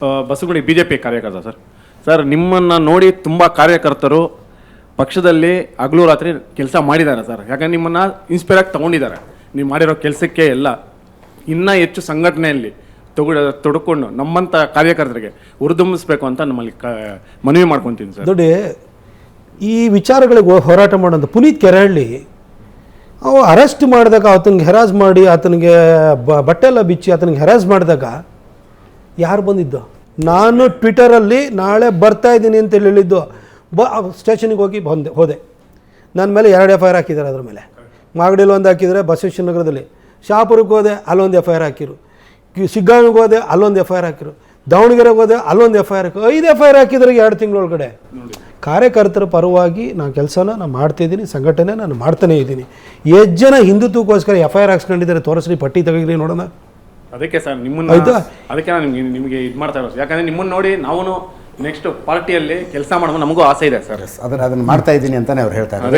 ಬಸವಗುಡಿ BJP ಕಾರ್ಯಕರ್ತ sir ನಿಮ್ಮನ್ನು ನೋಡಿ ತುಂಬ ಕಾರ್ಯಕರ್ತರು ಪಕ್ಷದಲ್ಲಿ ಹಗಲು ರಾತ್ರಿ ಕೆಲಸ ಮಾಡಿದ್ದಾರೆ ಸರ್. ಯಾಕಂದ್ರೆ ನಿಮ್ಮನ್ನು ಇನ್ಸ್ಪೈರ್ ಆಗಿ ತೊಗೊಂಡಿದ್ದಾರೆ. ನೀವು ಮಾಡಿರೋ ಕೆಲಸಕ್ಕೆ ಎಲ್ಲ ಇನ್ನೂ ಹೆಚ್ಚು ಸಂಘಟನೆಯಲ್ಲಿ ತೊಡ್ಕೊಂಡು ನಮ್ಮಂಥ ಕಾರ್ಯಕರ್ತರಿಗೆ ಹುರಿದುಂಬಿಸ್ಬೇಕು ಅಂತ ನಮ್ಮಲ್ಲಿ ಮನವಿ ಮಾಡ್ಕೊತೀನಿ ಸರ್. ನೋಡಿ, ಈ ವಿಚಾರಗಳಿಗೆ ಹೋರಾಟ ಮಾಡೋಂಥ ಪುನೀತ್ ಕೆರಹಳ್ಳಿ ಅವು ಅರೆಸ್ಟ್ ಮಾಡಿದಾಗ ಆತನಿಗೆ ಹೆರಾಸ್ ಮಾಡಿ ಆತನಿಗೆ ಬಟ್ಟೆ ಎಲ್ಲ ಬಿಚ್ಚಿ ಆತನಿಗೆ ಹೆರಾಸ್ ಮಾಡಿದಾಗ ಯಾರು ಬಂದಿದ್ದು? ನಾನು ಟ್ವಿಟರಲ್ಲಿ ನಾಳೆ ಬರ್ತಾ ಇದ್ದೀನಿ ಅಂತೇಳಿ ಹೇಳಿದ್ದು. ಸ್ಟೇಷನಿಗೆ ಹೋಗಿ ಹೋದೆ. ನನ್ನ ಮೇಲೆ 2 FIR ಹಾಕಿದ್ದಾರೆ. ಅದ್ರ ಮೇಲೆ ಮಾಗಡಿಯಲ್ಲಿ ಒಂದು ಹಾಕಿದರೆ, ಬಸವೇಶ್ವರ ನಗರದಲ್ಲಿ ಶಾಪುರಕ್ಕೆ ಹೋದೆ, ಅಲ್ಲೊಂದು FIR ಹಾಕಿರು. ಶಿಗ್ಗಾಂವಿಗೆ ಹೋದೆ, ಅಲ್ಲೊಂದು FIR ಹಾಕಿರು. ದಾವಣಗೆರೆಗೆ ಹೋದೆ, ಅಲ್ಲೊಂದು FIR ಹಾಕಿರು. 5 FIR ಹಾಕಿದ್ರೆ 2 ತಿಂಗಳೊಳಗಡೆ. ಕಾರ್ಯಕರ್ತರ ಪರವಾಗಿ ನಾನು ಕೆಲಸನ ನಾನು ಮಾಡ್ತಾಯಿದ್ದೀನಿ, ಸಂಘಟನೆ ನಾನು ಮಾಡ್ತಾನೇ ಇದ್ದೀನಿ. ಎಷ್ಟು ಜನ ಹಿಂದುತ್ವಕ್ಕೋಸ್ಕರ FIR ಹಾಕ್ಸ್ಕೊಂಡಿದ್ದಾರೆ ತೋರಿಸ್ರಿ, ಪಟ್ಟಿ ತೆಗೀರಿ ನೋಡೋಣ. ಅದಕ್ಕೆ ಸರ್ ನಿಮ್ಮನ್ನು ಅದಕ್ಕೆ ನಾನು ನಿಮಗೆ ಇದು ಮಾಡ್ತಾ ಇರೋದು. ಯಾಕಂದರೆ ನಿಮ್ಮನ್ನು ನೋಡಿ ನಾವು ನೆಕ್ಸ್ಟ್ ಪಾರ್ಟಿಯಲ್ಲಿ ಕೆಲಸ ಮಾಡೋದು ನಮಗೂ ಆಸೆ ಇದೆ ಸರ್. ಅದನ್ನು ಮಾಡ್ತಾ ಇದ್ದೀನಿ ಅಂತಲೇ ಅವ್ರು ಹೇಳ್ತಾರೆ.